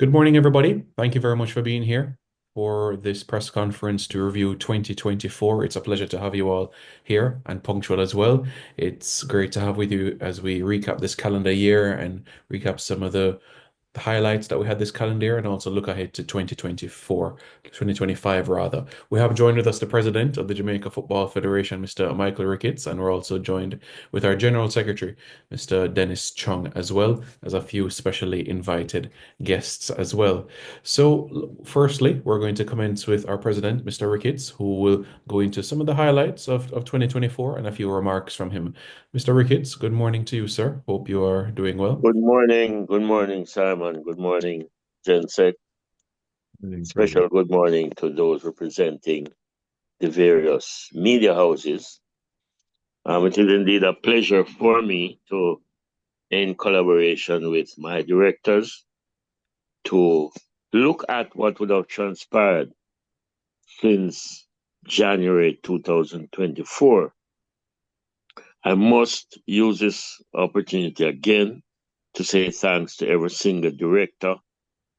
Good morning, everybody. Thank you very much for being here for this press conference to review 2024. It's a pleasure to have you all here and punctual as well. It's great to have with you as we recap this calendar year and recap some of the highlights that we had this calendar year and also look ahead to 2024, 2025 rather. We have joined with us the president of the Jamaica Football Federation, Mr. Michael Ricketts, and we're also joined with our general secretary, Mr. Dennis Chung, as well as a few specially invited guests as well. So, firstly, we're going to commence with our president, Mr. Ricketts, who will go into some of the highlights of 2024 and a few remarks from him. Mr. Ricketts, good morning to you, sir. Hope you are doing well. Good morning, Simon. Good morning, Jensek. Special good morning to those representing the various media houses. It is indeed a pleasure for me to, in collaboration with my directors, to look at what would have transpired since January 2024. I must use this opportunity again to say thanks to every single director,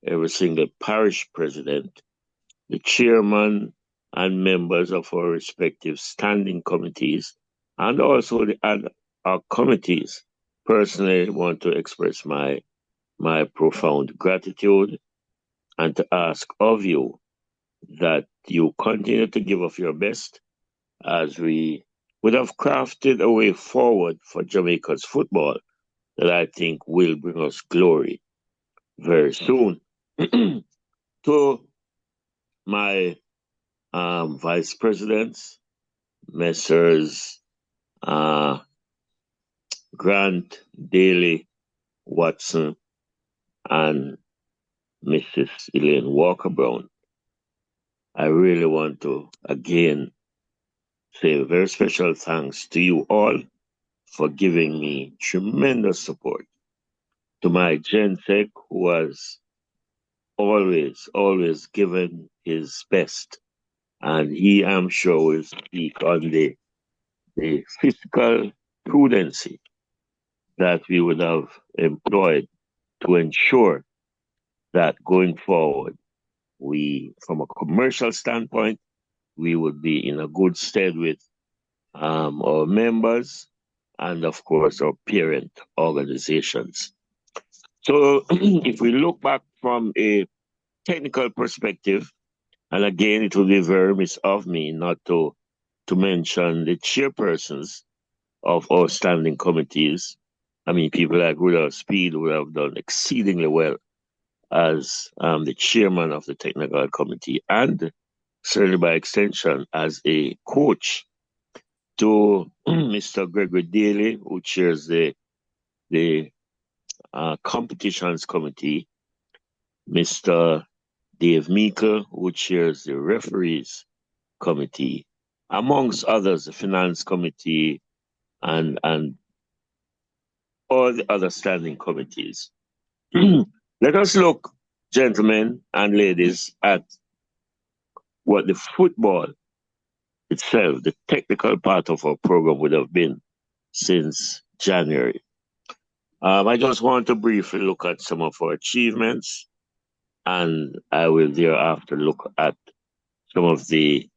every single parish president, the chairman and members of our respective standing committees, and also our committees. Personally, I want to express my profound gratitude and to ask of you that you continue to give of your best as we would have crafted a way forward for Jamaica's football that I think will bring us glory very soon. To my vice presidents, Messrs. Uh, Grant, Daly, Watson, and Mrs. Elaine Walker Brown, I really want to again say a very special thanks to you all for giving me tremendous support. To my Gensec, who has always given his best. And he, I'm sure, will speak on the fiscal prudency that we would have employed to ensure that going forward, from a commercial standpoint, we would be in a good stead with our members and, of course, our parent organizations. So if we look back from a technical perspective, and again, it would be very remiss of me not to mention the chairpersons of our standing committees. I mean, people like Rudolph Speed would have done exceedingly well as the chairman of the technical committee and certainly by extension as a coach to Mr. Gregory Daly, who chairs the competitions committee, Mr. Dave Meikle, who chairs the referees committee, amongst others, the finance committee and all the other standing committees. Let us look, gentlemen and ladies, at what the football itself, the technical part of our program would have been since January. I just want to briefly look at some of our achievements, and I will thereafter look at some of the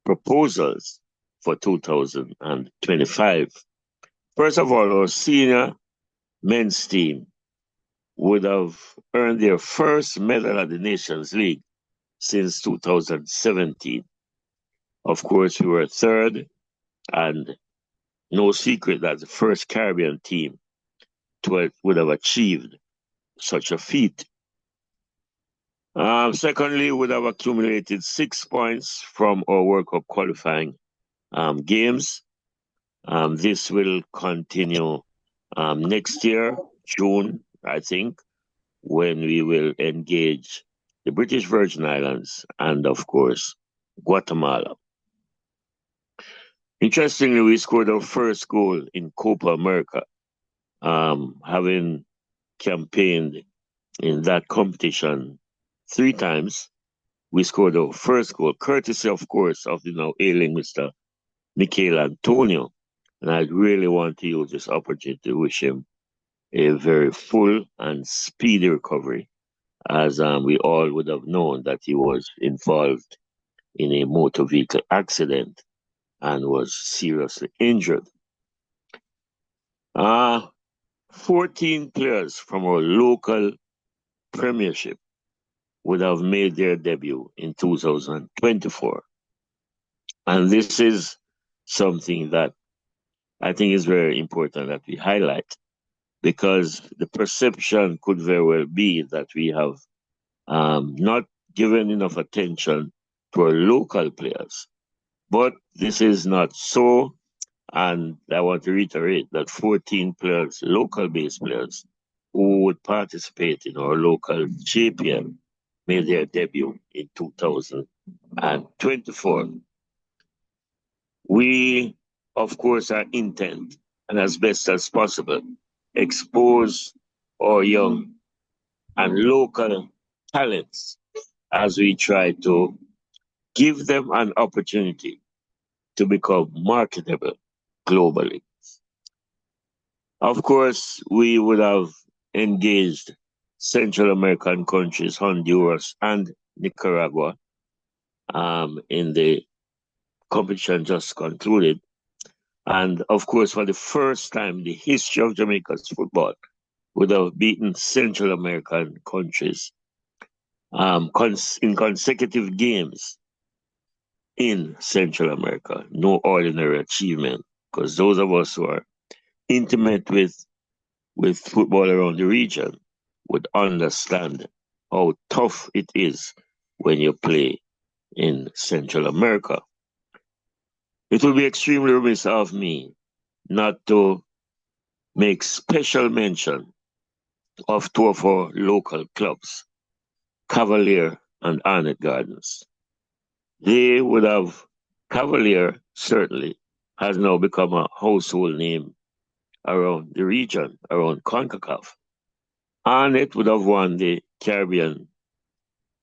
proposals for 2025. First of all, our senior men's team would have earned their first medal at the Nations League since 2017. Of course, we were third, and no secret that the first Caribbean team would have achieved such a feat. Secondly, we would have accumulated 6 points from our World Cup qualifying games. This will continue next year, June, I think, when we will engage the British Virgin Islands and, of course, Guatemala. Interestingly, we scored our first goal in Copa America, having campaigned in that competition 3 times. We scored our first goal, courtesy, of course, of the now ailing Mr. Michael Antonio. And I really want to use this opportunity to wish him a very full and speedy recovery as we all would have known that he was involved in a motor vehicle accident and was seriously injured. Uh, 14 players from our local premiership would have made their debut in 2024. And this is something that I think is very important that we highlight, because the perception could very well be that we have not given enough attention to our local players. But this is not so. And I want to reiterate that 14 players, local based players, who would participate in our local JPL made their debut in 2024. We, of course, are intent and as best as possible expose our young and local talents as we try to give them an opportunity to become marketable globally. Of course, we would have engaged Central American countries, Honduras and Nicaragua, in the competition just concluded. And of course, for the first time in the history of Jamaica's football, would have beaten Central American countries in consecutive games in Central America. No ordinary achievement, because those of us who are intimate with football around the region would understand how tough it is when you play in Central America. It would be extremely remiss of me not to make special mention of two of our local clubs, Cavalier and Arnett Gardens. They would have, Cavalier certainly has now become a household name around the region, around CONCACAF. Arnett would have won the Caribbean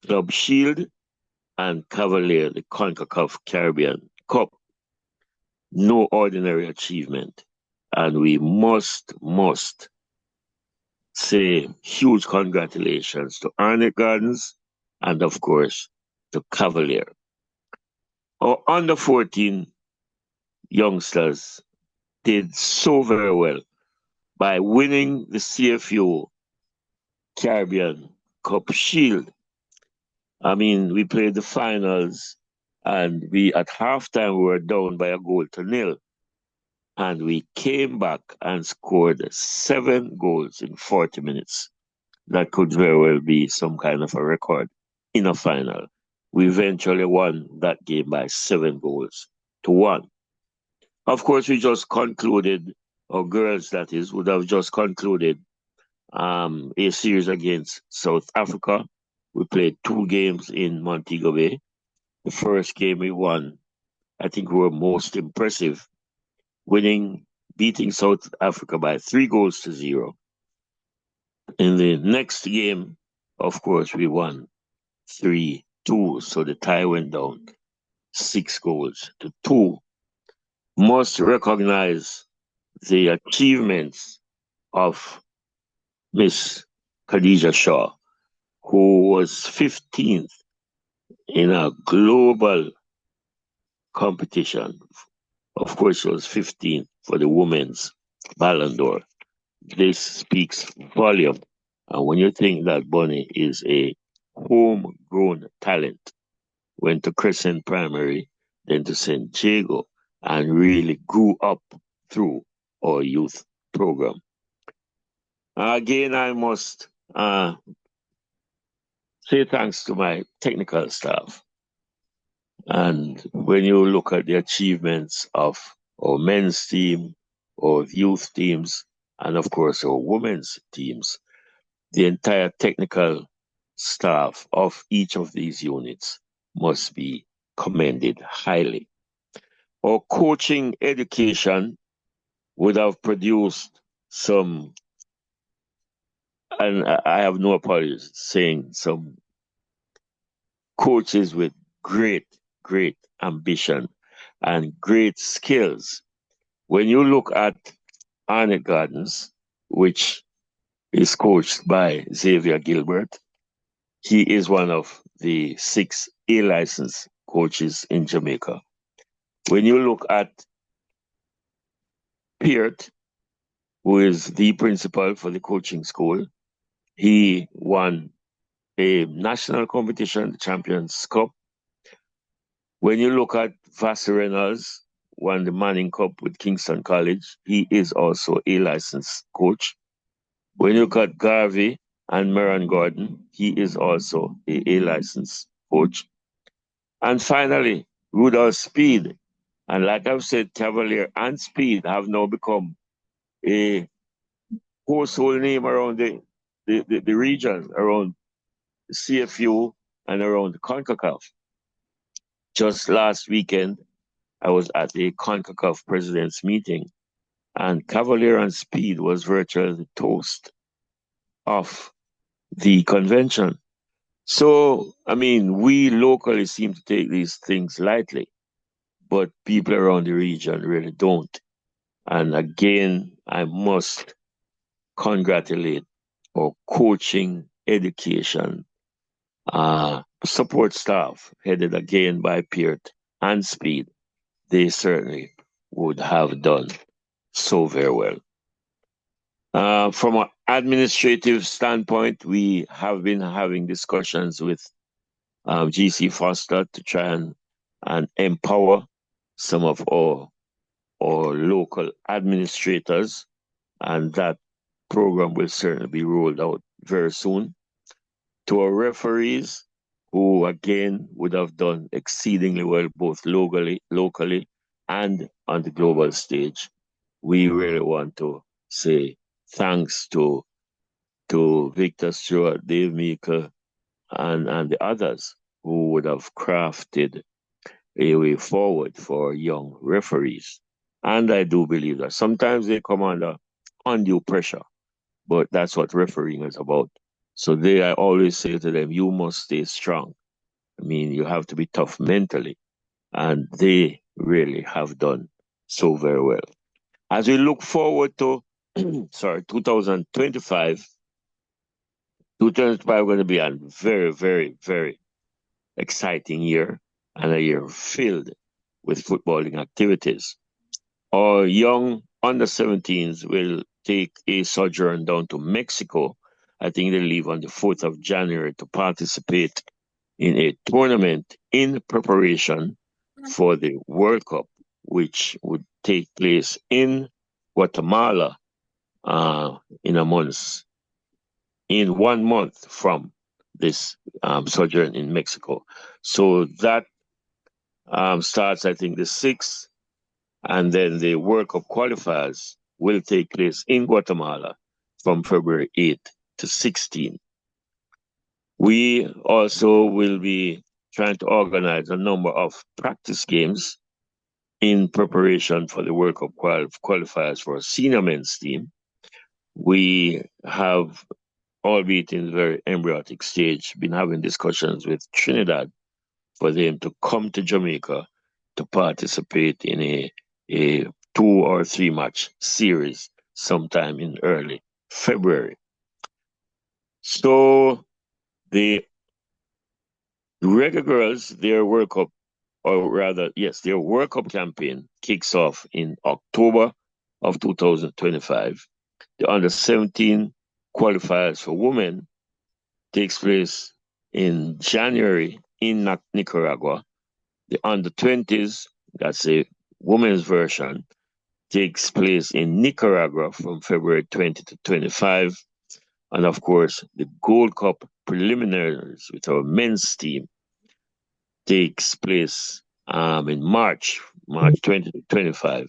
Club Shield and Cavalier the CONCACAF Caribbean Cup. No ordinary achievement. And we must say huge congratulations to Arnett Gardens and, of course, to Cavalier. Our under 14 youngsters did so very well by winning the CFU Caribbean Cup Shield. I mean, we played the finals and we at halftime we were down by a goal to nil. And we came back and scored 7 goals in 40 minutes. That could very well be some kind of a record in a final. We eventually won that game by 7 goals to 1. Of course, we just concluded, or girls that is, would have just concluded a series against South Africa. We played 2 games in Montego Bay. The first game we won, I think we were most impressive, beating South Africa by 3 goals to 0. In the next game, of course, we won 3-2, so the tie went down 6 goals to 2. Must recognize the achievements of Miss Khadija Shaw, who was 15th in a global competition. Of course, she was 15th for the women's Ballon d'Or. This speaks volume. And when you think that Bonnie is a homegrown talent, went to Crescent Primary, then to St. Jago, and really grew up through our youth program. Again, I must say thanks to my technical staff. And when you look at the achievements of our men's team, our youth teams, and of course our women's teams, the entire technical staff of each of these units must be commended highly. Our coaching education would have produced some, and I have no apologies saying some coaches with great ambition and great skills. When you look at Arnett Gardens, which is coached by Xavier Gilbert, He is one of the 6 A-licensed coaches in Jamaica. When you look at Peart, who is the principal for the coaching school, he won a national competition, the Champions Cup. When you look at Vassar Reynolds, won the Manning Cup with Kingston College, he is also a licensed coach. When you look at Garvey and Meron Gordon, he is also a licensed coach. And finally, Rudolph Speed. And like I've said, Cavalier and Speed have now become a household name around the region, around the CFU and around the CONCACAF. Just last weekend, I was at a CONCACAF president's meeting, and Cavalier and Speed was virtually the toast of the convention. So, I mean, we locally seem to take these things lightly, but people around the region really don't. And again, I must congratulate our coaching, education, support staff, headed again by Peart and Speed. They certainly would have done so very well. From an administrative standpoint, we have been having discussions with GC Foster to try and empower some of our local administrators, and that program will certainly be rolled out very soon. To our referees, who again would have done exceedingly well both locally and on the global stage, we really want to say thanks to Victor Stewart, Dave Meeker, and the others who would have crafted a way forward for young referees. And I do believe that sometimes they come under undue pressure, but that's what refereeing is about. So I always say to them, you must stay strong. I mean, you have to be tough mentally. And they really have done so very well. As we look forward to, 2025, 2025 is going to be a very, very, very exciting year and a year filled with footballing activities. Our young under 17s will take a sojourn down to Mexico. I think they leave on the 4th of January to participate in a tournament in preparation for the World Cup, which would take place in Guatemala in 1 month from this sojourn in Mexico. So that starts, I think, the 6th, and then the World Cup qualifiers will take place in Guatemala from February 8th to 16th. We also will be trying to organize a number of practice games in preparation for the World Cup qualifiers for a senior men's team. We have, albeit in a very embryonic stage, been having discussions with Trinidad for them to come to Jamaica to participate in a 2 or 3 match series sometime in early February. So the Reggae Girls, their World Cup, or rather, yes, their World Cup campaign kicks off in October of 2025. The under 17 qualifiers for women takes place in January in Nicaragua. The under 20s, that's a women's version, takes place in Nicaragua from February 20 to 25. And of course, the Gold Cup preliminaries with our men's team takes place in March 20 to 25,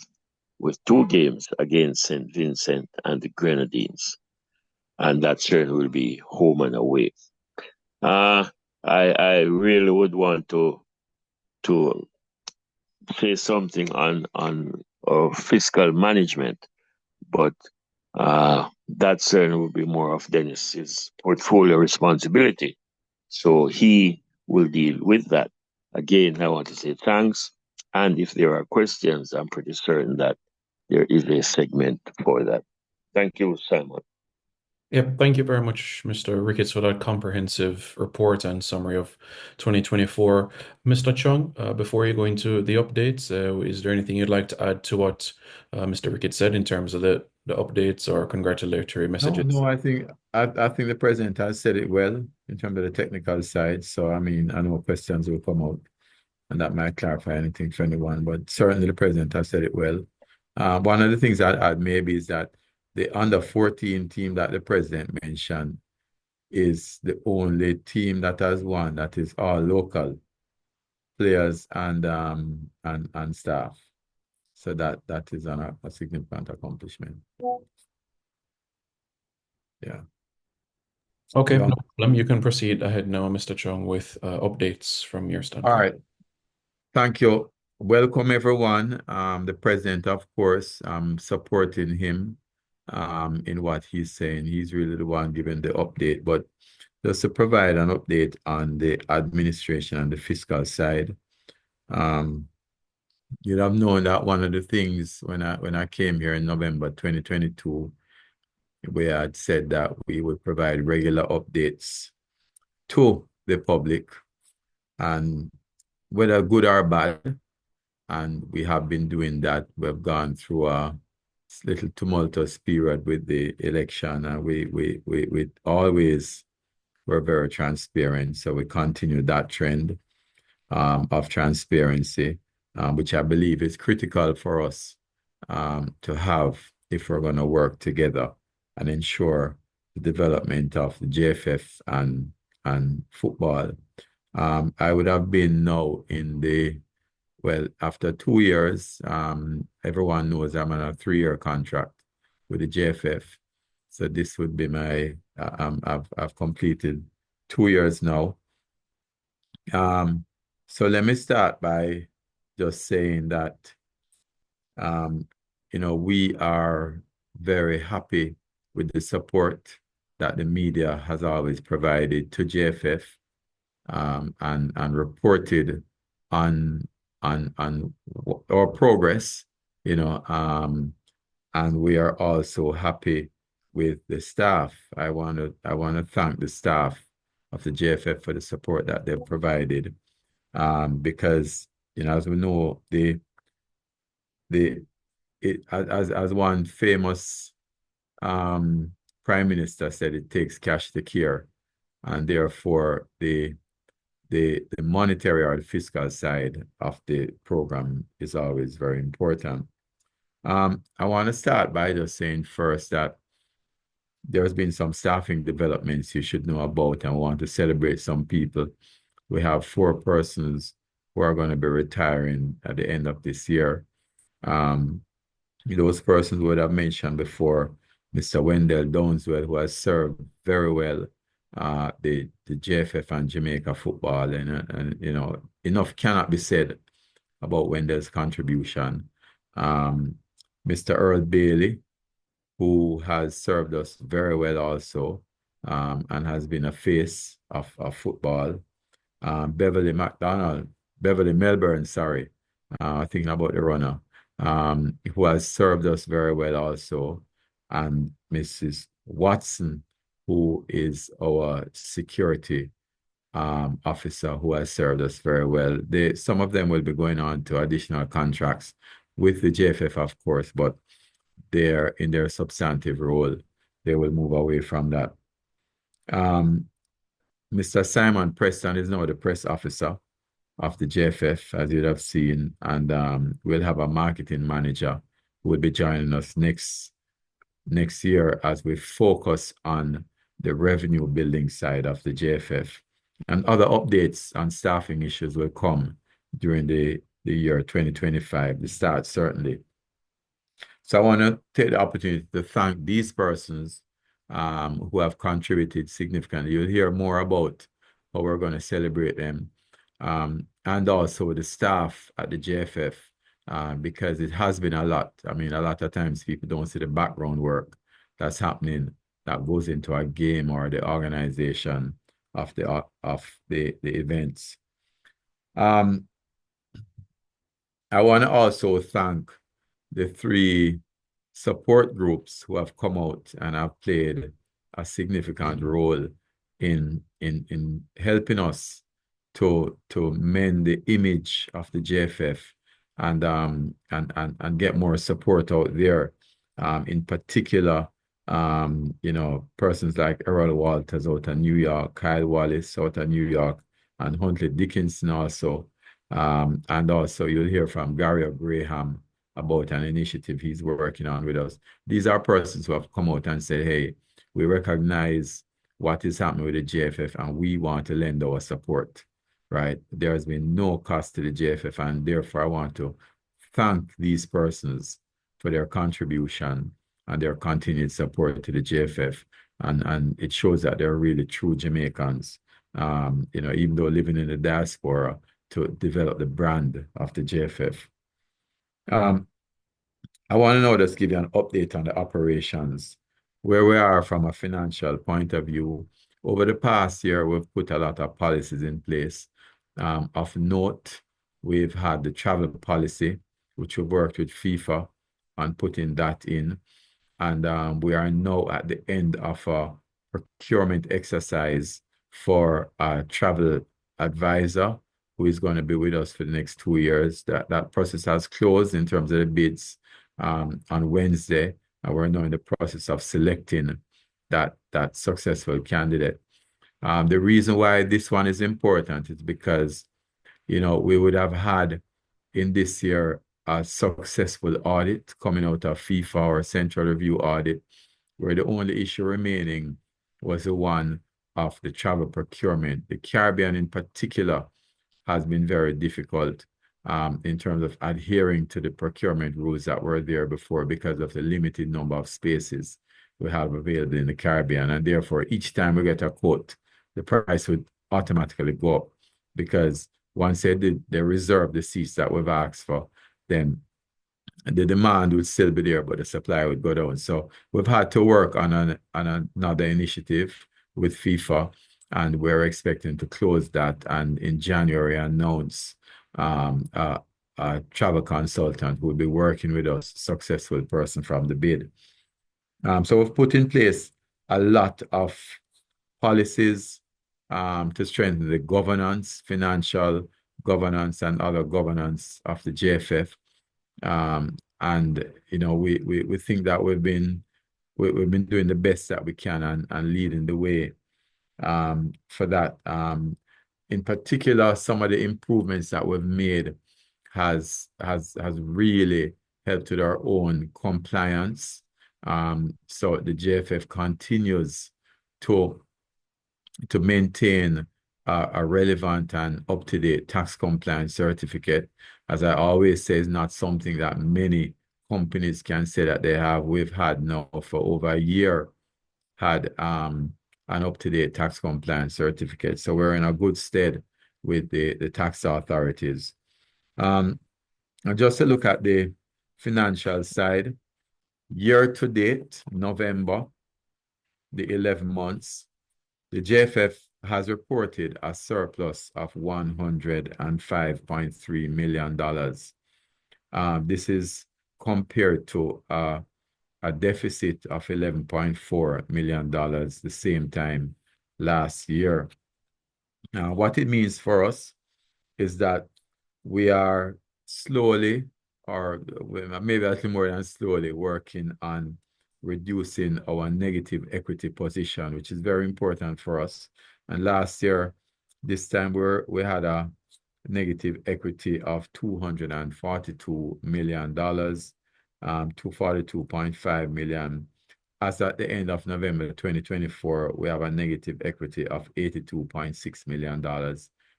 with 2 games against St. Vincent and the Grenadines. And that certainly will be home and away. I really would want to say something on fiscal management, but that certainly would be more of Dennis's portfolio responsibility. So he will deal with that. Again, I want to say thanks. And if there are questions, I'm pretty certain that there is a segment for that. Thank you, Simon. Yep, thank you very much, Mr. Ricketts, for that comprehensive report and summary of 2024. Mr. Chung, before you go into the updates, is there anything you'd like to add to what Mr. Ricketts said in terms of the updates or congratulatory No, messages? no, I think the president has said it well in terms of the technical side. So I mean, I know questions will come out and that might clarify anything for anyone, but certainly the president has said it well. One of the things I'd add maybe is that the under 14 team that the president mentioned is the only team that has won that is all local players and staff. So that is a significant accomplishment. Yeah. Okay, no Yeah. problem. You can proceed ahead now, Mr. Chung, with updates from your All standpoint. right. Thank you. Welcome, everyone. The president, of course, supporting him in what he's saying. He's really the one giving the update. But just to provide an update on the administration and the fiscal side, um, you'd have known that one of the things when I came here in November 2022, we had said that we would provide regular updates to the public, and whether good or bad, and we have been doing that. We've gone through a little tumultuous period with the election, and we always were very transparent. So we continue that trend of transparency, which I believe is critical for us to have if we're going to work together and ensure the development of the JFF and football. I would have been now in the well, after 2 years, everyone knows I'm on a 3-year contract with the JFF. So this would be I've completed 2 years now. So let me start by just saying that, um, we are very happy with the support that the media has always provided to JFF, and reported on on our progress, and we are also happy with the staff. I want to thank the staff of the JFF for the support that they've provided, because as we know, the it as one famous prime minister said, it takes cash to care, and therefore the monetary or the fiscal side of the program is always very important. I want to start by just saying first that there's been some staffing developments you should know about, and I want to celebrate some people. We have 4 persons who are going to be retiring at the end of this year. Um, those persons would have mentioned before, Mr. Wendell Downswell, who has served very well the JFF and Jamaica football, and enough cannot be said about Wendell's contribution. Mr. Earl Bailey, who has served us very well also, and has been a face of football. Beverly Melbourne, sorry, thinking about the runner, who has served us very well also, and Mrs. Watson, who is our security officer, who has served us very well. Some of them will be going on to additional contracts with the JFF, of course, but they're in their substantive role. They will move away from that. Mr. Simon Preston is now the press officer of the JFF, as you'd have seen, and we'll have a marketing manager who will be joining us next year as we focus on the revenue building side of the JFF. And other updates on staffing issues will come during the year 2025, the start certainly. So I want to take the opportunity to thank these persons who have contributed significantly. You'll hear more about how we're going to celebrate them, and also the staff at the JFF, because it has been a lot. I mean, a lot of times people don't see the background work that's happening that goes into a game or the organization of the events. I want to also thank the 3 support groups who have come out and have played a significant role in helping us to mend the image of the JFF and get more support out there. In particular, persons like Errol Walters out of New York, Kyle Wallace out of New York, and Huntley Dickinson also. And also you'll hear from Gary Graham about an initiative he's working on with us. These are persons who have come out and said, hey, we recognize what is happening with the JFF and we want to lend our support, right? There has been no cost to the JFF, and therefore I want to thank these persons for their contribution and their continued support to the JFF. And it shows that they're really true Jamaicans, even though living in the diaspora, to develop the brand of the JFF. I want to now just give you an update on the operations, where we are from a financial point of view. Over the past year, we've put a lot of policies in place. Of note, we've had the travel policy, which we've worked with FIFA on putting that in. And we are now at the end of a procurement exercise for a travel advisor who is going to be with us for the next 2 years. That process has closed in terms of the bids on Wednesday, and we're now in the process of selecting that successful candidate. The reason why this one is important is because, we would have had in this year a successful audit coming out of FIFA or central review audit, where the only issue remaining was the one of the travel procurement. The Caribbean in particular has been very difficult in terms of adhering to the procurement rules that were there before because of the limited number of spaces we have available in the Caribbean. And therefore, each time we get a quote, the price would automatically go up because once they reserve the seats that we've asked for, then the demand would still be there, but the supply would go down. So we've had to work on another initiative with FIFA, and we're expecting to close that and in January announce a travel consultant who will be working with us, successful person from the bid. So we've put in place a lot of policies to strengthen the governance, financial governance, and other governance of the JFF. And we think that we've been doing the best that we can and leading the way for that. In particular, some of the improvements that we've made has really helped with our own compliance. So the JFF continues to maintain a relevant and up-to-date tax compliance certificate. As I always say, is not something that many companies can say that they have. We've had now for over a year had an up-to-date tax compliance certificate. So we're in a good stead with the tax authorities. And just to look at the financial side, year to date, November, the 11 months, the JFF has reported a surplus of $105.3 million. This is compared to a deficit of $11.4 million the same time last year. What it means for us is that we are slowly, or maybe a little more than slowly, working on reducing our negative equity position, which is very important for us. And last year, this time we had a negative equity of $242 million, $242.5 million. As at the end of November 2024, we have a negative equity of $82.6 million,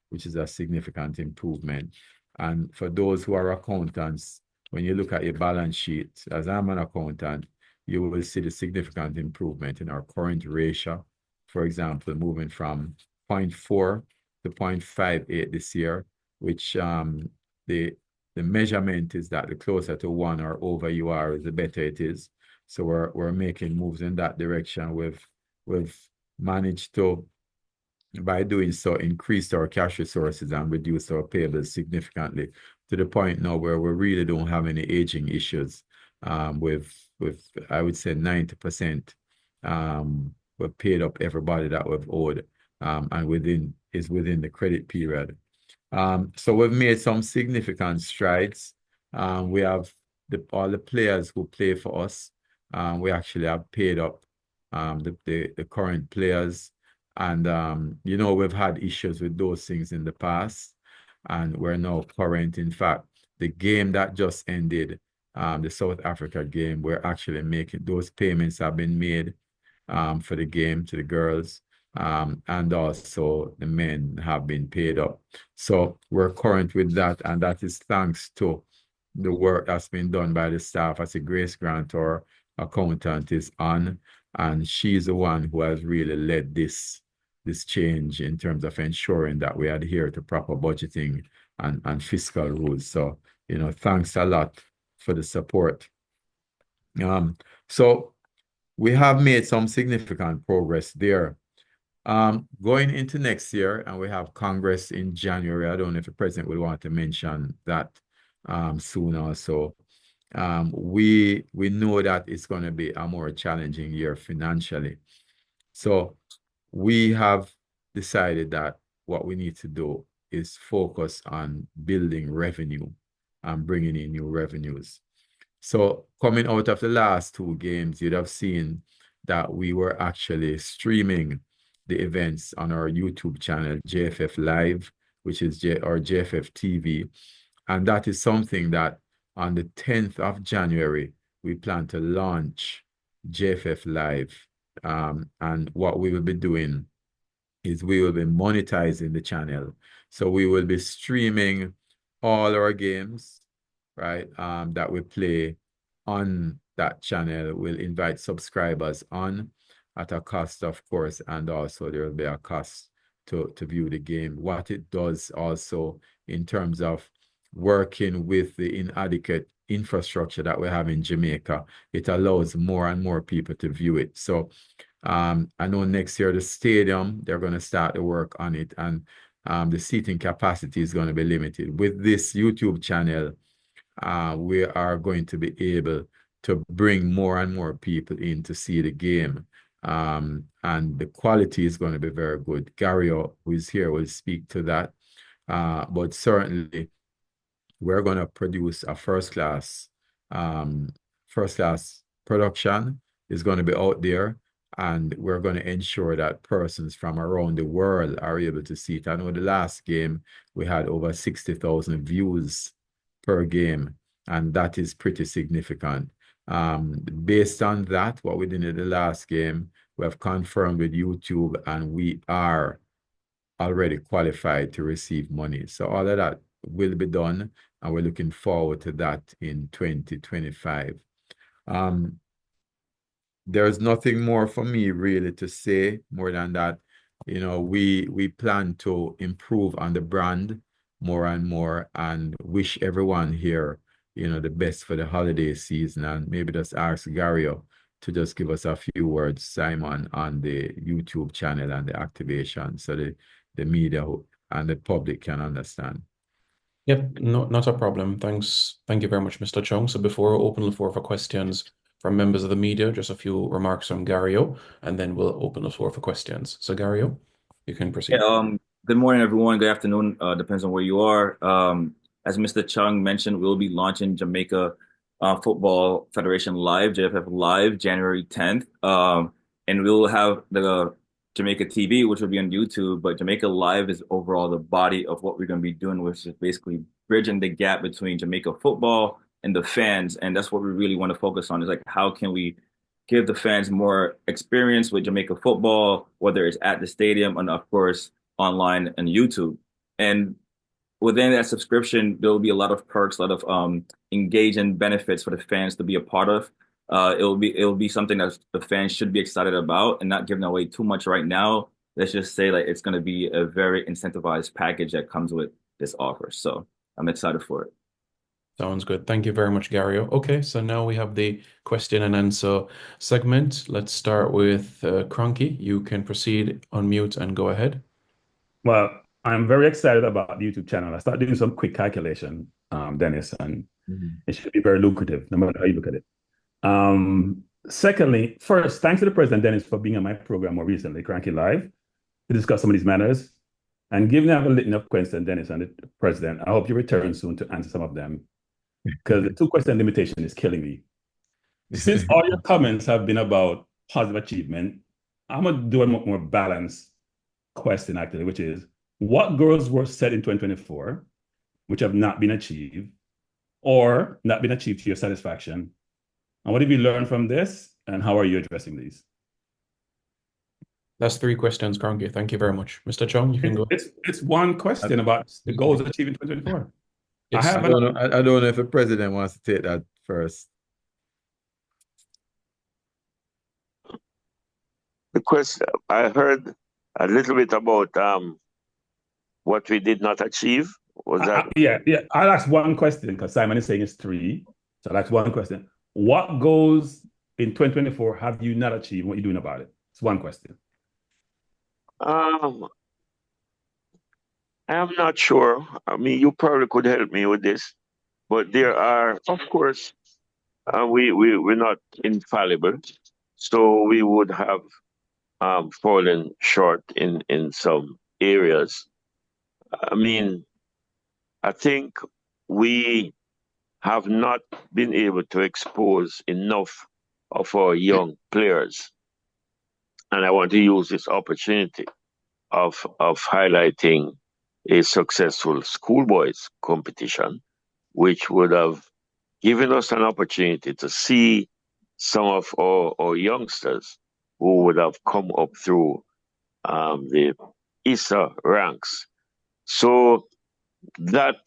which is a significant improvement. And for those who are accountants, when you look at your balance sheet, as I'm an accountant, you will see the significant improvement in our current ratio. For example, moving from 0.4 to 0.58 this year, which the measurement is that the closer to 1 or over you are, the better it is. So we're making moves in that direction. We've managed to, by doing so, increase our cash resources and reduce our payables significantly to the point now where we really don't have any aging issues. With I would say 90%. we've paid up everybody that we've owed, and within the credit period. So we've made some significant strides. We have all the players who play for us. We actually have paid up the current players. And we've had issues with those things in the past, and we're now current. In fact, the game that just ended, the South Africa game, we're actually making those payments have been made for the game to the girls. And also the men have been paid up. So we're current with that, and that is thanks to the work that's been done by the staff. As a Grace Grant, our accountant, is on, and she's the one who has really led this change in terms of ensuring that we adhere to proper budgeting and fiscal rules. So, thanks a lot for the support. So we have made some significant progress there. Going into next year, and we have Congress in January. I don't know if the president will want to mention that soon also. We know that it's going to be a more challenging year financially. So we have decided that what we need to do is focus on building revenue and bringing in new revenues. So coming out of the last two games, you'd have seen that we were actually streaming the events on our YouTube channel, JFF Live, which is our JFF TV. And that is something that on the 10th of January, we plan to launch JFF Live. And what we will be doing is we will be monetizing the channel. So we will be streaming all our games, right, that we play on that channel. We'll invite subscribers on at a cost, of course, and also there will be a cost to view the game. What it does also in terms of working with the inadequate infrastructure that we have in Jamaica, it allows more and more people to view it. So I know next year the stadium, they're going to start the work on it, and the seating capacity is going to be limited. With this YouTube channel, we are going to be able to bring more and more people in to see the game. And the quality is going to be very good. Gary, who is here, will speak to that. But certainly, we're going to produce a first-class production. Is going to be out there, and we're going to ensure that persons from around the world are able to see it. I know the last game, we had over 60,000 views per game, and that is pretty significant. Based on that, what we did in the last game, we have confirmed with YouTube, and we are already qualified to receive money. So all of that will be done, and we're looking forward to that in 2025. There's nothing more for me really to say more than that. We plan to improve on the brand more and more, and wish everyone here, the best for the holiday season. And maybe just ask Gario to just give us a few words, Simon, on the YouTube channel and the activation, so the media and the public can understand. Yep, no, not a problem. Thanks. Thank you very much, Mr. Chung. So before I open the floor for questions from members of the media, just a few remarks from Gario, and then we'll open the floor for questions. So Gario, you can proceed. Good morning, everyone. Good afternoon. Depends on where you are. As Mr. Chung mentioned, we'll be launching Jamaica Football Federation Live, JFF Live, January 10th. And we'll have the Jamaica TV, which will be on YouTube, but Jamaica Live is overall the body of what we're going to be doing, which is basically bridging the gap between Jamaica football and the fans. And that's what we really want to focus on, is like, how can we give the fans more experience with Jamaica football, whether it's at the stadium and, of course, online and YouTube. And within that subscription, there will be a lot of perks, a lot of engaging benefits for the fans to be a part of. It'll be something that the fans should be excited about, and not giving away too much right now. Let's just say like it's going to be a very incentivized package that comes with this offer. So I'm excited for it. Sounds good. Thank you very much, Gario. Okay, so now we have the question and answer segment. Let's start with Cronky. You can proceed, unmute, and go ahead. Well, I'm very excited about the YouTube channel. I started doing some quick calculation, Dennis, and it should be very lucrative, no matter how you look at it. Secondly, first, thanks to the President Dennis for being on my program more recently, Cranky Live, to discuss some of these matters. And given I have a litany of questions, Dennis and the President, I hope you return soon to answer some of them, because the two-question limitation is killing me. Since all your comments have been about positive achievement, I'm going to do a more balanced question, actually, which is, what goals were set in 2024, which have not been achieved, or not been achieved to your satisfaction? And what have you learned from this, and how are you addressing these? That's three questions, Cranky. Thank you very much. Mr. Chung, you can go. It's one question about the goals achieved in 2024. I don't know if the president wants to take that first. The question, I heard a little bit about what we did not achieve. Was that? Yeah. I'll ask one question because Simon is saying it's three. So I'll ask one question. What goals in 2024 have you not achieved? What are you doing about it? It's one question. I am not sure. I mean, you probably could help me with this, but there are, of course, we're not infallible, so we would have fallen short in some areas. I mean, I think we have not been able to expose enough of our young players. And I want to use this opportunity of highlighting a successful schoolboys competition, which would have given us an opportunity to see some of our youngsters who would have come up through the ISA ranks. So that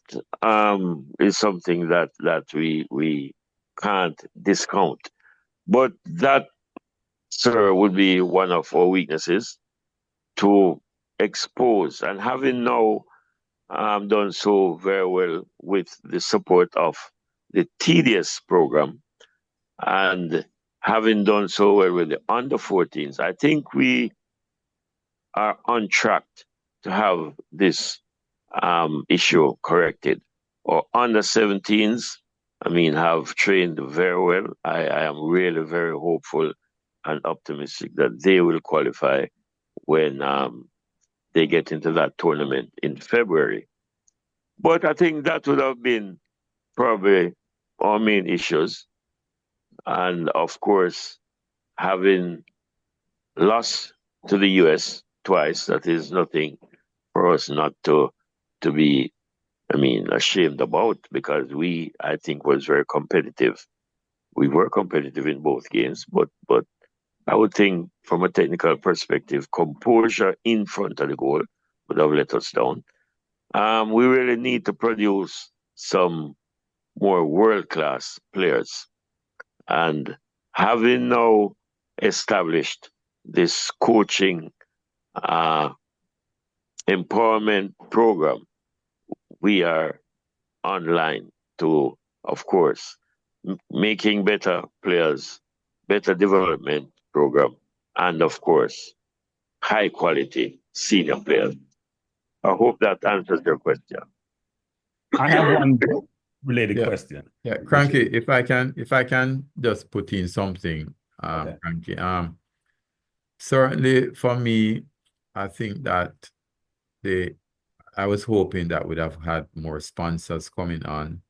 is something that we can't discount. But that, sir, would be one of our weaknesses, to expose. And having now done so very well with the support of the TDS program, and having done so well with the under 14s, I think we are on track to have this issue corrected. Or under 17s, I mean, have trained very well. I am really very hopeful and optimistic that they will qualify when they get into that tournament in February. But I think that would have been probably our main issues. And of course, having lost to the US twice, that is nothing for us not to be, I mean, ashamed about, because we, I think, was very competitive. We were competitive in both games, but I would think from a technical perspective, composure in front of the goal would have let us down. We really need to produce some more world-class players. And having now established this coaching empowerment program, we are online to, of course, making better players, better development program, and of course, high quality senior players. I hope that answers your question. I have one related question. Yeah, Cranky, if I can just put in something, Okay. Cranky. Certainly for me, I think that I was hoping that we'd have had more sponsors coming on,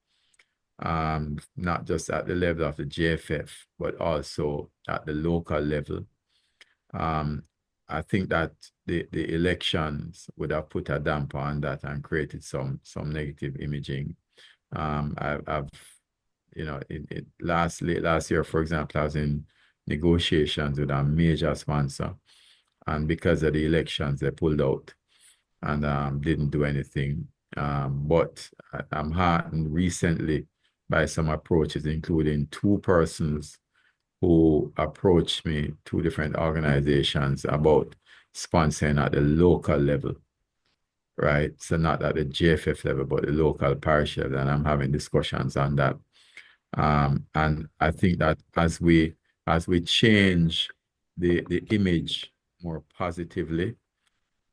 not just at the level of the JFF, but also at the local level. I think that the elections would have put a damper on that and created some negative imaging. I've last year, for example, I was in negotiations with a major sponsor, and because of the elections, they pulled out and didn't do anything. But I'm heartened recently by some approaches, including two persons who approached me, two different organizations, about sponsoring at the local level, right? So not at the JFF level, but the local parish level, and I'm having discussions on that. And I think that as we change the image more positively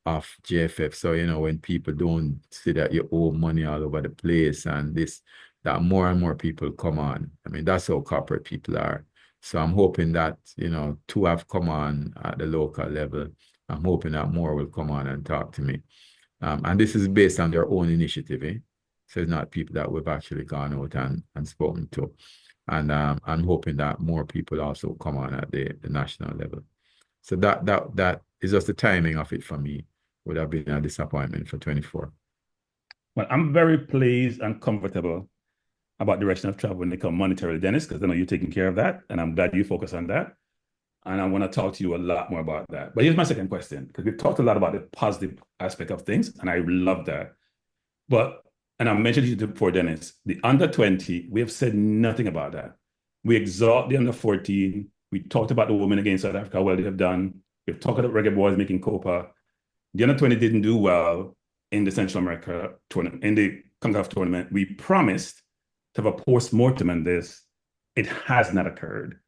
of JFF, so when people don't see that you owe money all over the place and that more and more people come on. I mean, that's how corporate people are. So I'm hoping that, two have come on at the local level. I'm hoping that more will come on and talk to me. And this is based on their own initiative, eh? So it's not people that we've actually gone out and spoken to. And I'm hoping that more people also come on at the national level. So that is just the timing of it for me. Would have been a disappointment for 24. Well, I'm very pleased and comfortable about direction of travel when it comes monetarily, Dennis, because I know you're taking care of that, and I'm glad you focus on that. And I want to talk to you a lot more about that. But here's my second question, because we've talked a lot about the positive aspect of things, and I love that. But, and I mentioned it before, Dennis, the under 20, we have said nothing about that. We exalt the under 14. We talked about the women against South Africa, how well they have done. We've talked about Reggae Boys making Copa. The under 20 didn't do well in the Central America tournament, in the CONCACAF tournament. We promised to have a post-mortem on this. It has not occurred.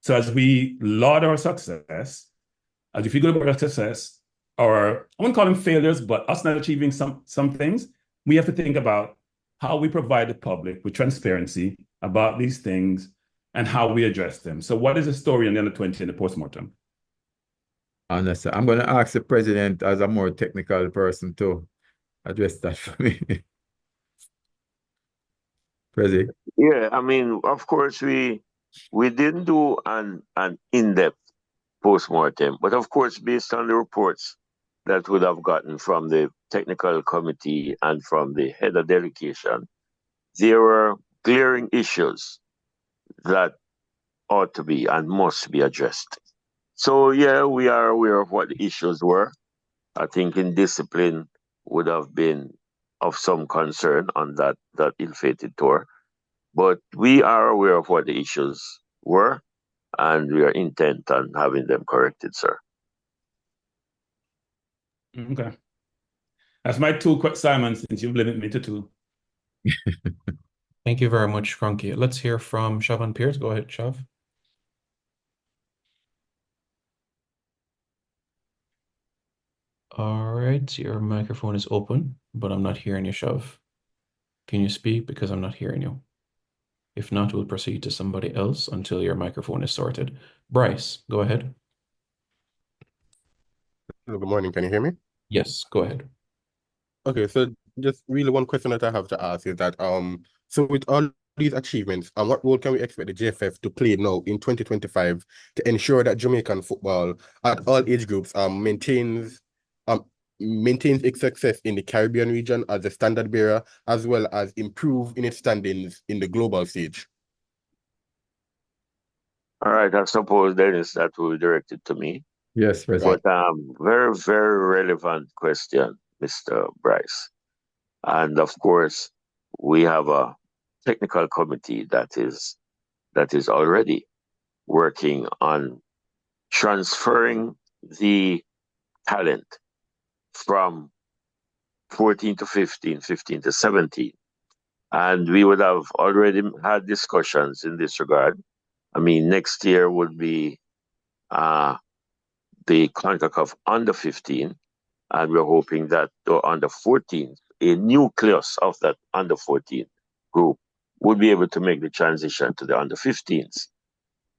So as we laud our success, as we feel good about our success, or I wouldn't call them failures, but us not achieving some things, we have to think about how we provide the public with transparency about these things and how we address them. So what is the story on the under 20 in the postmortem? Honestly, I'm going to ask the president as a more technical person to address that for me. President. Yeah, I mean, of course, we didn't do an in-depth post-mortem, but of course, based on the reports that would have gotten from the technical committee and from the head of delegation, there were glaring issues that ought to be and must be addressed. So yeah, we are aware of what the issues were. I think indiscipline would have been of some concern on that ill-fated tour. But we are aware of what the issues were, and we are intent on having them corrected, sir. Okay. That's my two quick, Simon, since you've limited me to two. Thank you very much, Cronky. Let's hear from Siobhan Pierce. Go ahead, Shav. All right, your microphone is open, but I'm not hearing you, Shav. Can you speak? Because I'm not hearing you. If not, we'll proceed to somebody else until your microphone is sorted. Bryce, go ahead. Hello, good morning. Can you hear me? Yes, go ahead. Okay, so just really one question that I have to ask is that so with all these achievements, what role can we expect the JFF to play now in 2025 to ensure that Jamaican football at all age groups maintains its success in the Caribbean region as a standard bearer, as well as improve in its standings in the global stage? All right, I suppose, Dennis, that will be directed to me. Yes, President. But very, very relevant question, Mr. Bryce. And of course, we have a technical committee that is already working on transferring the talent from 14 to 15, 15 to 17. And we would have already had discussions in this regard. I mean, next year would be the CONCACAF under 15, and we're hoping that the under 14, a nucleus of that under 14 group, would be able to make the transition to the under 15s.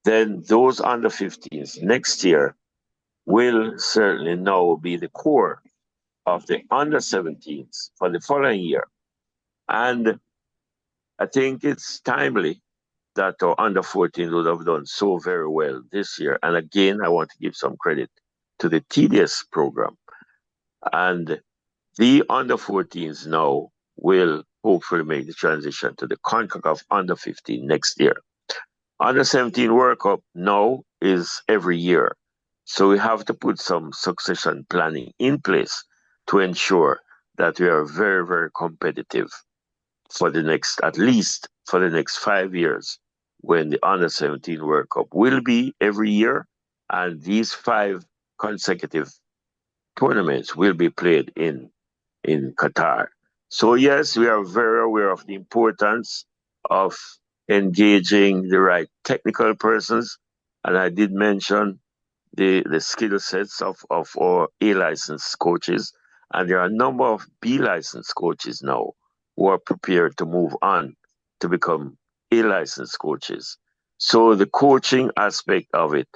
Then those under 15s next year will certainly now be the core of the under 17s for the following year. And I think it's timely that our under 14 would have done so very well this year. And again, I want to give some credit to the TDS program. And the under 14s now will hopefully make the transition to the CONCACAF under 15 next year. Under 17 World Cup now is every year. So we have to put some succession planning in place to ensure that we are very, very competitive for the next, at least for the next 5 years, when the under 17 World Cup will be every year. And these 5 consecutive tournaments will be played in Qatar. So yes, we are very aware of the importance of engaging the right technical persons. And I did mention the skill sets of our A licensed coaches. And there are a number of B licensed coaches now who are prepared to move on to become A licensed coaches. So the coaching aspect of it,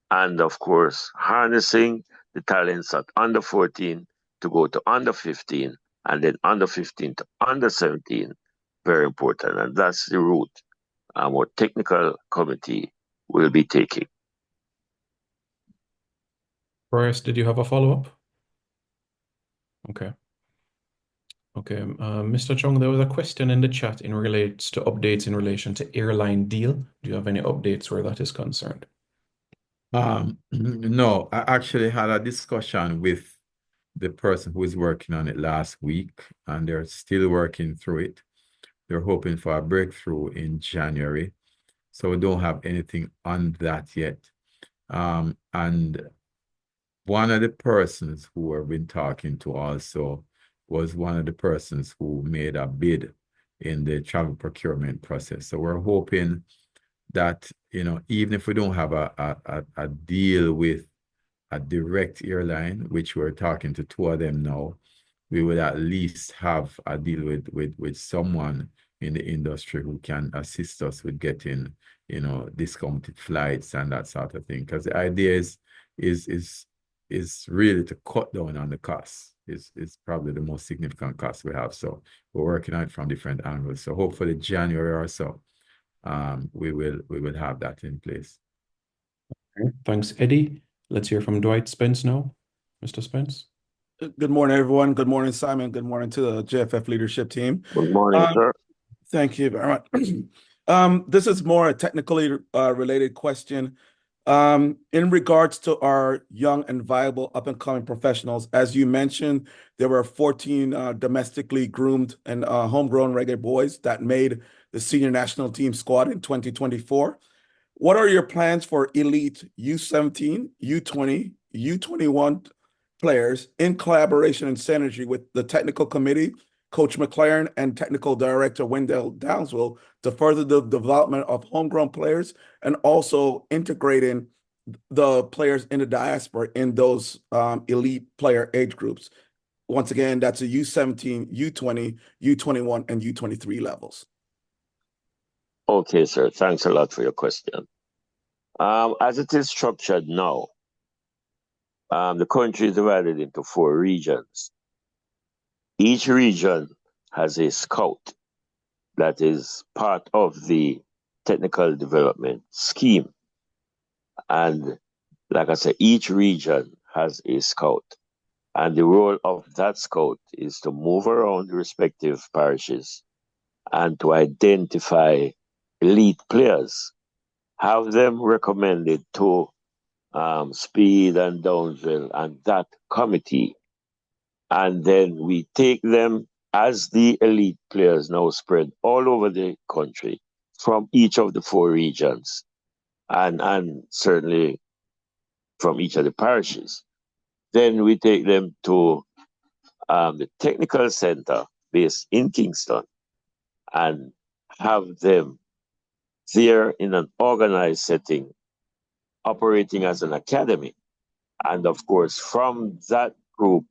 and of course, harnessing the talents at under 14 to go to under 15, and then under 15 to under 17, very important. And that's the route our technical committee will be taking. Bryce, did you have a follow-up? Okay. Okay. Mr. Chung, there was a question in the chat in relates to updates in relation to airline deal. Do you have any updates where that is concerned? No, I actually had a discussion with the person who is working on it last week, and they're still working through it. They're hoping for a breakthrough in January. So we don't have anything on that yet. And one of the persons who I've been talking to also was one of the persons who made a bid in the travel procurement process. So we're hoping that, even if we don't have a deal with a direct airline, which we're talking to two of them now, we would at least have a deal with someone in the industry who can assist us with getting, discounted flights and that sort of thing. Because the idea is really to cut down on the costs. Is probably the most significant cost we have. So we're working on it from different angles. So hopefully January or so, we will have that in place. Okay. Thanks, Eddie. Let's hear from Dwight Spence now. Mr. Spence. Good morning, everyone. Good morning, Simon. Good morning to the JFF leadership team. Good morning, sir. Thank you very much. This is more a technically related question. In regards to our young and viable up-and-coming professionals, as you mentioned, there were 14 domestically groomed and homegrown reggae boys that made the senior national team squad in 2024. What are your plans for elite U17, U20, U21 players in collaboration and synergy with the technical committee, Coach McLaren, and technical director Wendell Downsville to further the development of homegrown players and also integrating the players in the diaspora in those elite player age groups? Once again, that's a U17, U20, U21, and U23 levels. Okay, sir. Thanks a lot for your question. As it is structured now, the country is divided into 4 regions. Each region has a scout that is part of the technical development scheme. And like I said, each region has a scout. And the role of that scout is to move around the respective parishes and to identify elite players, have them recommended to Speed and Downsville and that committee. And then we take them as the elite players now spread all over the country from each of the 4 regions and certainly from each of the parishes. Then we take them to the technical center based in Kingston and have them there in an organized setting, operating as an academy. And of course, from that group,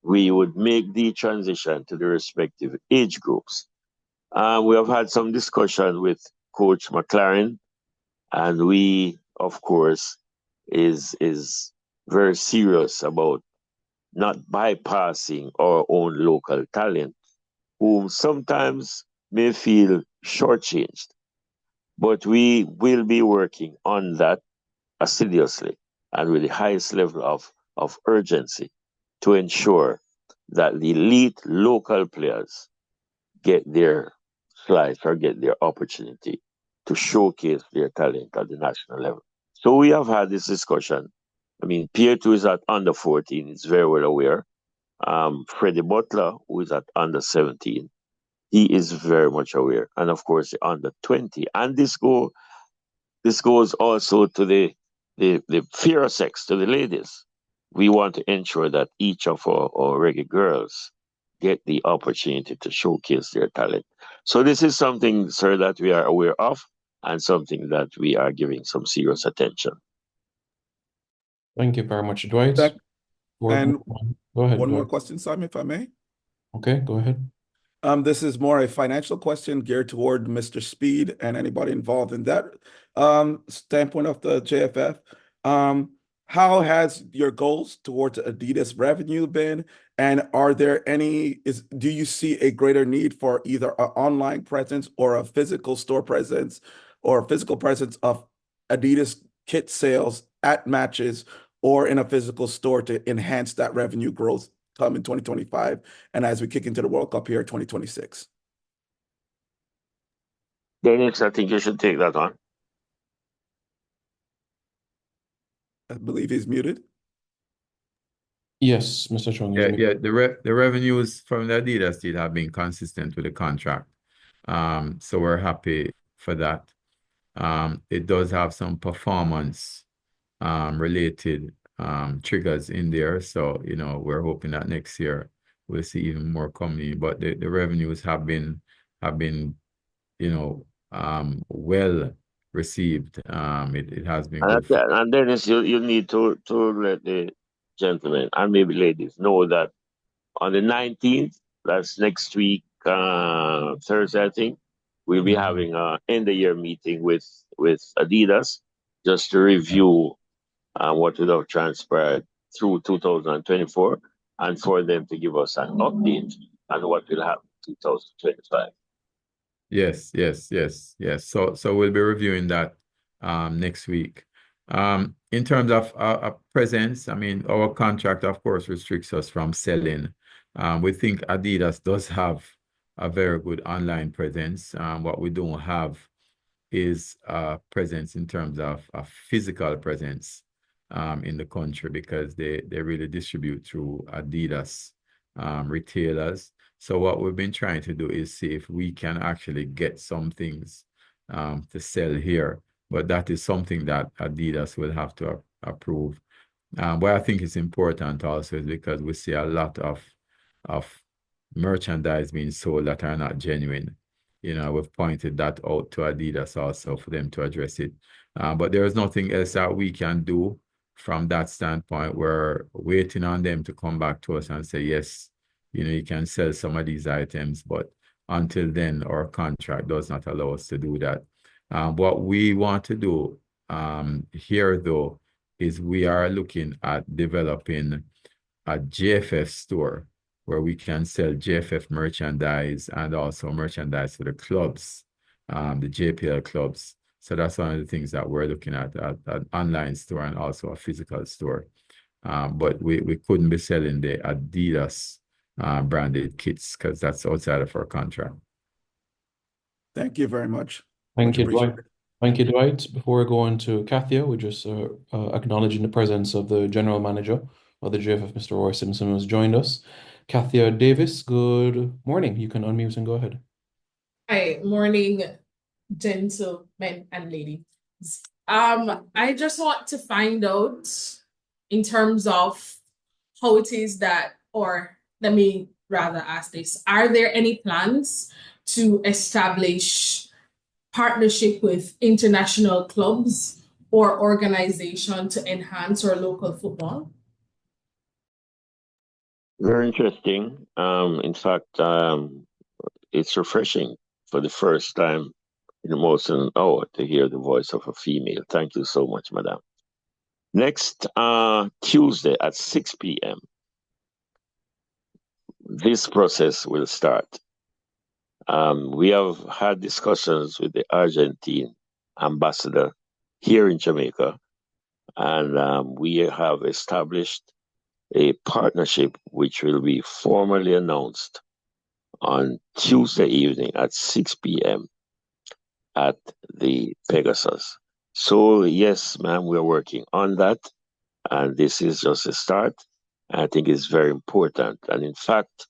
we would make the transition to the respective age groups. We have had some discussion with Coach McLaren, and we, of course, is very serious about not bypassing our own local talent, who sometimes may feel shortchanged. But we will be working on that assiduously and with the highest level of urgency to ensure that the elite local players get their slice or get their opportunity to showcase their talent at the national level. So we have had this discussion. I mean, Pierre 2 is at under 14, is very well aware. Freddie Butler, who is at under 17, he is very much aware. And of course, the under 20. And this goes also to the fairer sex, to the ladies. We want to ensure that each of our reggae girls get the opportunity to showcase their talent. So this is something, sir, that we are aware of and something that we are giving some serious attention. Thank you very much, Dwight. And Go ahead, one more Dwight. question, Simon, if I may. Okay, go ahead. This is more a financial question geared toward Mr. Speed and anybody involved in that standpoint of the JFF. How has your goals towards Adidas revenue been? And are there do you see a greater need for either an online presence or a physical store presence or a physical presence of Adidas kit sales at matches or in a physical store to enhance that revenue growth come in 2025 and as we kick into the World Cup here in 2026? Dennis, I think you should take that on. I believe he's muted. Yes, Mr. Chung. Yeah. The revenues from the Adidas deal have been consistent with the contract. So we're happy for that. It does have some performance related triggers in there. So, we're hoping that next year we'll see even more coming. But the revenues have been well received. It has been good. And Dennis, you need to let the gentlemen and maybe ladies know that on the 19th, that's next week, Thursday, I think, we'll be having an end of year meeting with Adidas just to review what would have transpired through 2024 and for them to give us an update on what will happen in 2025. Yes. So we'll be reviewing that next week. In terms of presence, I mean, our contract, of course, restricts us from selling. We think Adidas does have a very good online presence. What we don't have is presence in terms of a physical presence in the country because they really distribute through Adidas retailers. So what we've been trying to do is see if we can actually get some things to sell here. But that is something that Adidas will have to approve. What I think is important also is because we see a lot of merchandise being sold that are not genuine. We've pointed that out to Adidas also for them to address it. But there is nothing else that we can do from that standpoint. We're waiting on them to come back to us and say, yes, you can sell some of these items, but until then, our contract does not allow us to do that. What we want to do here, though, is we are looking at developing a JFF store where we can sell JFF merchandise and also merchandise for the clubs, the JPL clubs. So that's one of the things that we're looking at an online store and also a physical store. But we couldn't be selling the Adidas branded kits because that's outside of our contract. Thank you very much. Thank you, appreciated. Dwight. Thank you, Dwight. Before we go on to Kathia, we just acknowledging the presence of the general manager of the JFF, Mr. Roy Simpson, who has joined us. Kathia Davis, good morning. You can unmute and go ahead. Hi, morning, gentlemen and ladies. I just want to find out in terms of how it is that, or let me rather ask this, are there any plans to establish partnership with international clubs or organization to enhance our local football? Very interesting. In fact, it's refreshing for the first time in almost an hour to hear the voice of a female. Thank you so much, madam. Next Tuesday at 6 p.m., this process will start. We have had discussions with the Argentine ambassador here in Jamaica, and we have established a partnership which will be formally announced on Tuesday evening at 6 p.m. at the Pegasus. So, yes, ma'am, we're working on that, and this is just a start. I think it's very important. And in fact,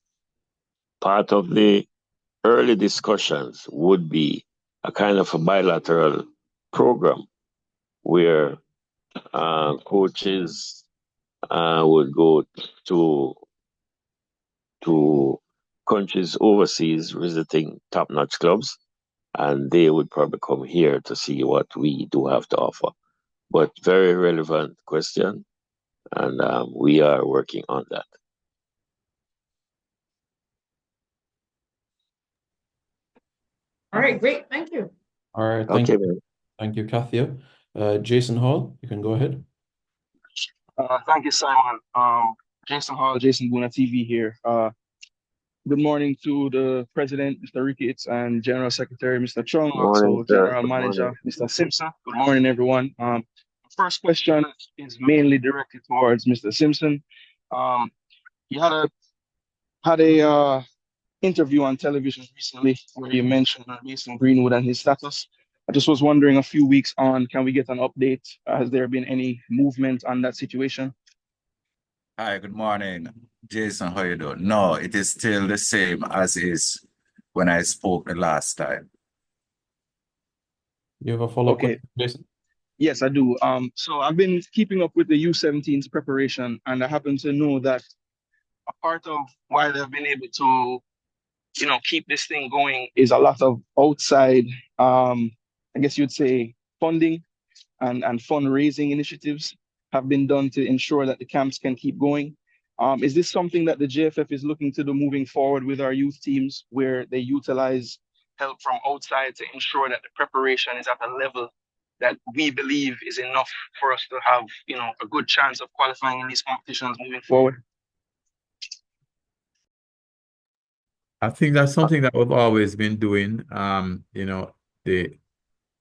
part of the early discussions would be a kind of a bilateral program where coaches would go to countries overseas visiting top-notch clubs, and they would probably come here to see what we do have to offer. But very relevant question, and we are working on that. All right, great. Thank you. All right, Okay, man. thank you, Kathia. Jason Hall, you can go ahead. Thank you, Simon. Jason Hall, Jason Buna TV here. Good morning to the President, Mr. Ricketts, and General Secretary, Mr. Chung, Morning, also sir. General Good Manager, morning. Mr. Simpson. Good morning, everyone. First question is mainly directed towards Mr. Simpson. You had a interview on television recently where you mentioned Mason Greenwood and his status. I just was wondering, a few weeks on, can we get an update? Has there been any movement on that situation? Hi, good morning, Jason. How you doing? No, it is still the same as is when I spoke the last time. You have a follow-up Okay. question, Jason? Yes, I do. So I've been keeping up with the U17's preparation, and I happen to know that a part of why they've been able to, keep this thing going is a lot of outside, I guess you'd say, funding and fundraising initiatives have been done to ensure that the camps can keep going. Is this something that the JFF is looking to do moving forward with our youth teams, where they utilize help from outside to ensure that the preparation is at a level that we believe is enough for us to have, a good chance of qualifying in these competitions moving forward? I think that's something that we've always been doing.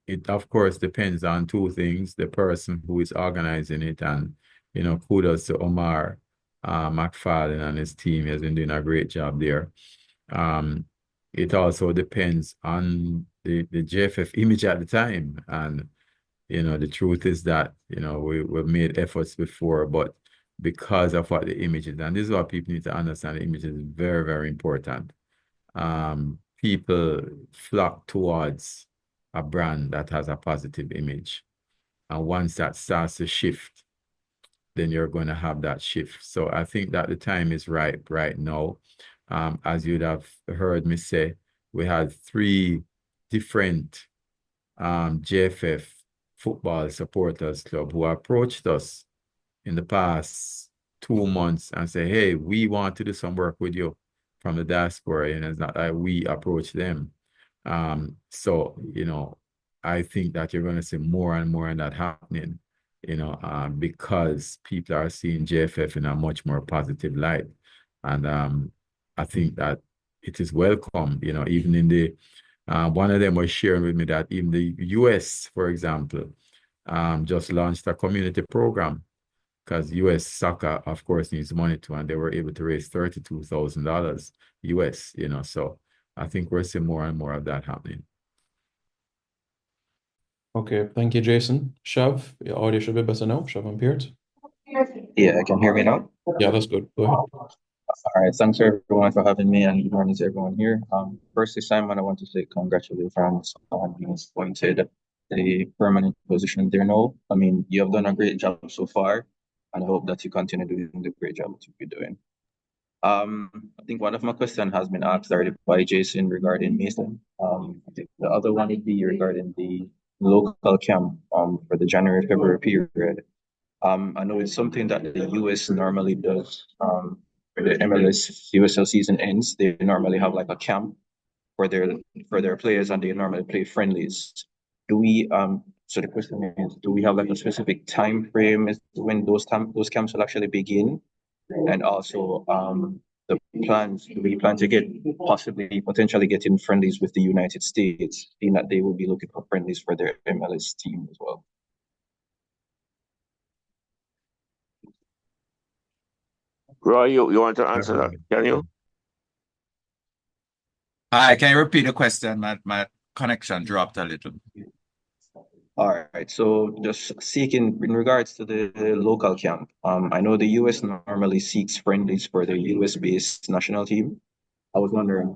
It of course depends on two things: the person who is organizing it, and kudos to Omar McFarlane and his team. He has been doing a great job there. It also depends on the JFF image at the time, and the truth is that we've made efforts before, but because of what the image is, and this is what people need to understand: the image is very, very important. People flock towards a brand that has a positive image. And once that starts to shift, then you're going to have that shift. So I think that the time is right now. As you'd have heard me say, we had 3 different JFF football supporters club who approached us in the past 2 months and say, hey, we want to do some work with you from the diaspora, and it's not like we approach them. So, I think that you're going to see more and more of that happening, because people are seeing JFF in a much more positive light. And I think that it is welcome, even in the, one of them was sharing with me that even the US, for example, just launched a community program, because US soccer, of course, needs money too, and they were able to raise $32,000 US, so I think we're seeing more and more of that happening. Okay, thank you, Jason. Shav, your audio should be better now. Shav and Peart. Yeah, can you hear me now? Yeah, that's good. Go ahead. All right, thanks everyone for having me, and good morning to everyone here. Firstly, Simon, I want to say congratulations on being appointed to the permanent position there now. I mean, you have done a great job so far, and I hope that you continue doing the great job that you've been doing. I think one of my questions has been asked already by Jason regarding Mason. I think the other one would be regarding the local camp for the January-February period. I know it's something that the US normally does. When the MLS USL season ends, they normally have like a camp for their players, and they normally play friendlies. Do we so the question is, do we have like a specific time frame as to when those camps will actually begin? And also the plans, do we plan to potentially get in friendlies with the United States, being that they will be looking for friendlies for their MLS team as well? Roy, you want to answer that? Can you? Hi, can you repeat the question? My connection dropped a little. All right, so just seeking in regards to the local camp, I know the US normally seeks friendlies for the US-based national team. I was wondering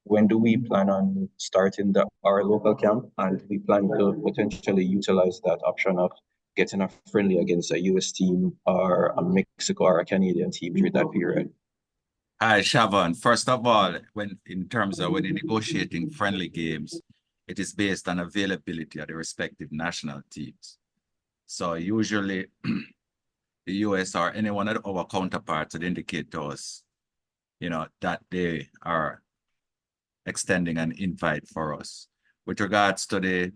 when do we plan on starting our local camp, and do we plan to potentially utilize that option of getting a friendly against a US team or a Mexico or a Canadian team during that period? Hi, Shavon. First of all, in terms of when you're negotiating friendly games, it is based on availability of the respective national teams. So usually the US or any one of our counterparts would indicate to us, that they are extending an invite for us. With regards to the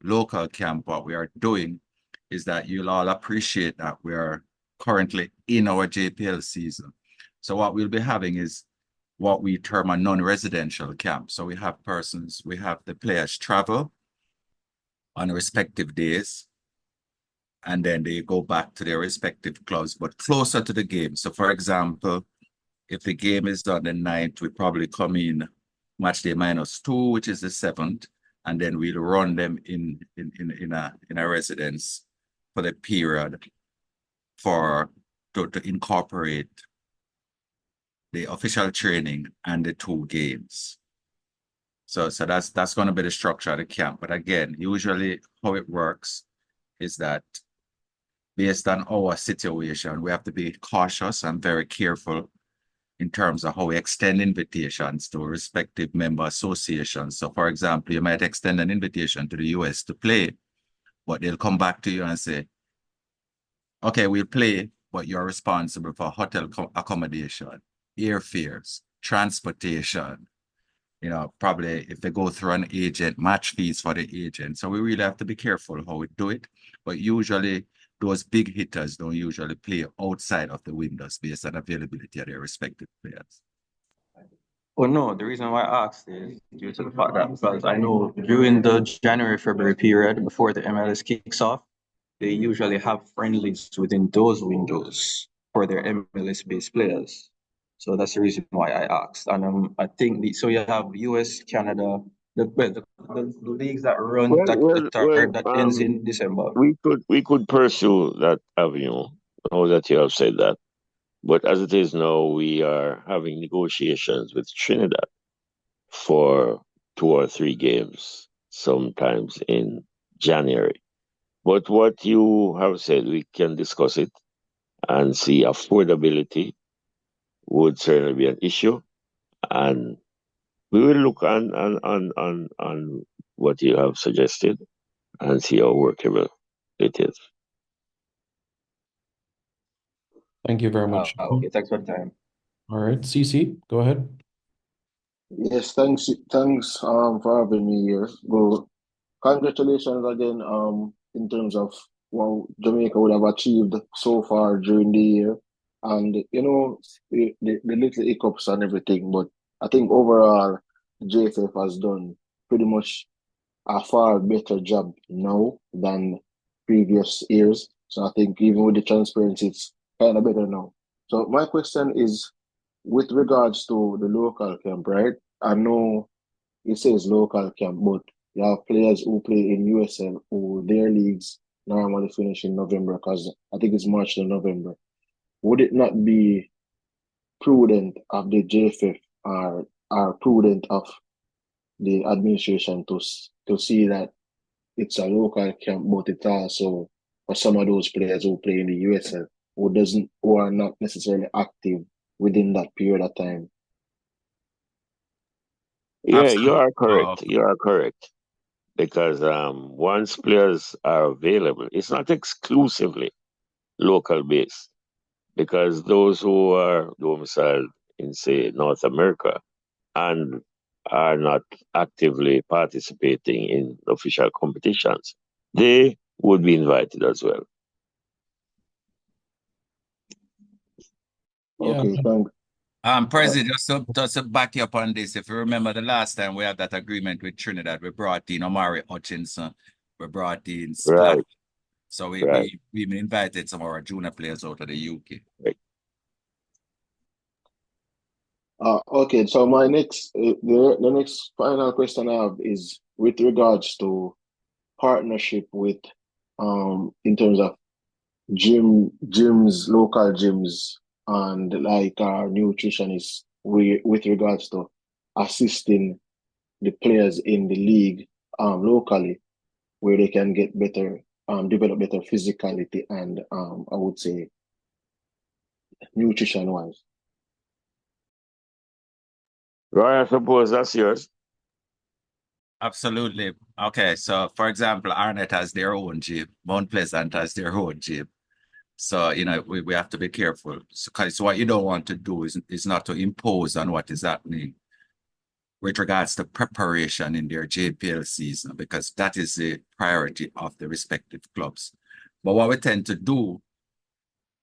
local camp, what we are doing is that you'll all appreciate that we are currently in our JPL season. So what we'll be having is what we term a non-residential camp. So we have the players travel on respective days, and then they go back to their respective clubs, but closer to the game. So for example, if the game is on the 9th, we probably come in match day -2, which is the 7th, and then we'll run them in a residence for the period to incorporate the official training and the 2 games. So that's going to be the structure of the camp. But again, usually how it works is that based on our situation, we have to be cautious and very careful in terms of how we extend invitations to respective member associations. So for example, you might extend an invitation to the US to play, but they'll come back to you and say, okay, we'll play, but you're responsible for hotel accommodation, airfares, transportation, probably if they go through an agent, match fees for the agent. So we really have to be careful how we do it. But usually those big hitters don't usually play outside of the windows based on availability of their respective players. Well, no, the reason why I asked is due to the fact that because I know during the January, February period before the MLS kicks off, they usually have friendlies within those windows for their MLS-based players. So that's the reason why I asked. And I think so you have US, Canada, the leagues that run that ends in December. We could pursue that avenue now that you have said that. But as it is now, we are having negotiations with Trinidad for 2 or 3 games, sometimes in January. But what you have said, we can discuss it and see affordability would certainly be an issue. And we will look on what you have suggested and see how workable it is. Thank you very much. Okay, thanks for the time. All right, CC, go ahead. Yes, thanks for having me here. Well, congratulations again in terms of what Jamaica would have achieved so far during the year, and the little hiccups and everything. But I think overall, JFF has done pretty much a far better job now than previous years. So I think even with the transparency, it's kind of better now. So my question is with regards to the local camp, right? I know it says local camp, but you have players who play in USL who their leagues normally finish in November because I think it's March to November. Would it not be prudent of the JFF or prudent of the administration to see that it's a local camp, but it's also for some of those players who play in the USL who are not necessarily active within that period of time? Yeah, Absolutely. you are correct. Okay. You are correct. Because once players are available, it's not exclusively local based. Because those who are domiciled in, say, North America and are not actively participating in official competitions, they would be invited as well. Okay, thanks. President, just to back you up on this, if you remember the last time we had that agreement with Trinidad, we brought in Omari Hutchinson, we brought in Splat. Right. So Right. we invited some of our junior players out of the UK. Right. Okay, so my the next final question I have is with regards to partnership with in terms of gyms, local gyms, and like our nutritionists with regards to assisting the players in the league locally where they can get better develop better physicality and I would say nutrition wise. Roy, I suppose that's yours. Absolutely. Okay, so for example, Arnett has their own gym, Mount Pleasant has their own gym. So, we have to be careful because what you don't want to do is not to impose on what is happening with regards to preparation in their JPL season, because that is the priority of the respective clubs. But what we tend to do,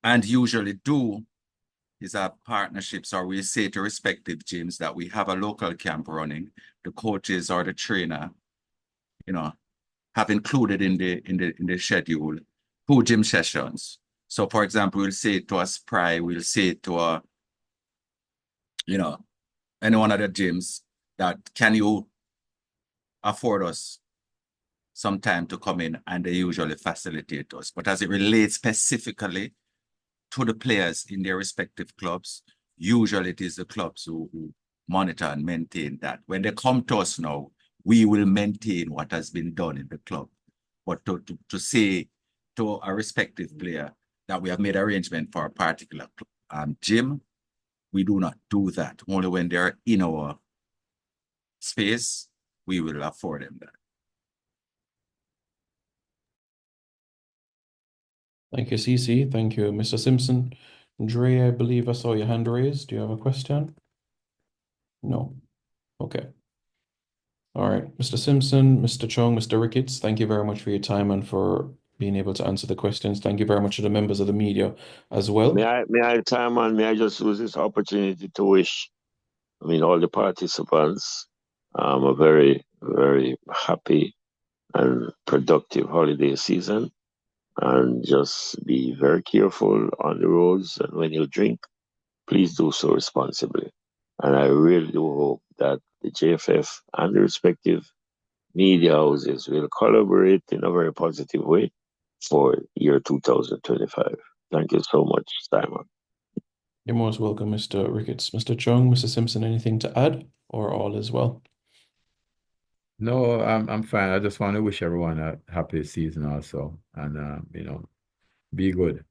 and usually do, is our partnerships, or we say to respective gyms that we have a local camp running. The coaches or the trainer, have included in the schedule 2 gym sessions. So, for example, we'll say to a Spry, we'll say to any one of the gyms that can you afford us some time to come in, and they usually facilitate us. But as it relates specifically to the players in their respective clubs, usually it is the clubs who monitor and maintain that. When they come to us now, we will maintain what has been done in the club. But to say to a respective player that we have made arrangement for a particular gym, we do not do that. Only when they're in our space, we will afford them that. Thank you, CC. Thank you, Mr. Simpson. Dre, I believe I saw your hand raised. Do you have a question? No. Okay. All right. Mr. Simpson, Mr. Chung, Mr. Ricketts, thank you very much for your time and for being able to answer the questions. Thank you very much to the members of the media as well. May I just use this opportunity to wish, all the participants a very, very happy and productive holiday season. And just be very careful on the roads. And when you drink, please do so responsibly. And I really do hope that the JFF and the respective media houses will collaborate in a very positive way for year 2025. Thank you so much, Simon. You're most welcome, Mr. Ricketts. Mr. Chung, Mr. Simpson, anything to add, or all is well? No, I'm fine. I just want to wish everyone a happy season also, and be good.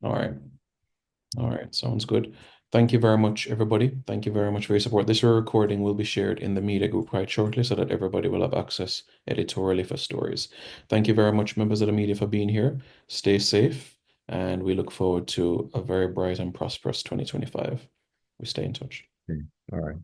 All right. All right. Sounds good. Thank you very much, everybody. Thank you very much for your support. This recording will be shared in the media group quite shortly so that everybody will have access editorially for stories. Thank you very much, members of the media, for being here. Stay safe, and we look forward to a very bright and prosperous 2025. We stay in touch. Okay. All right.